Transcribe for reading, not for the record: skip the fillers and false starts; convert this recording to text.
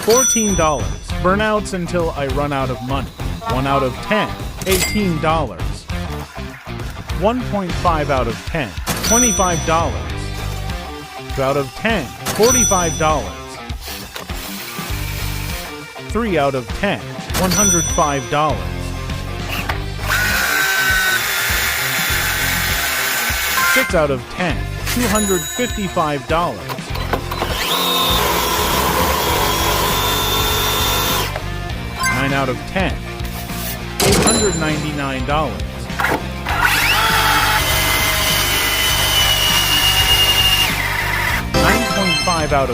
$14. Burnouts until I run out of money. 1 out of 10, $18. 1.5 out of 10, $25. 2 out of 10, $45. 3 out of 10, $105. 6 out of 10, $255. 9 out of 10, $899. 9.5 out of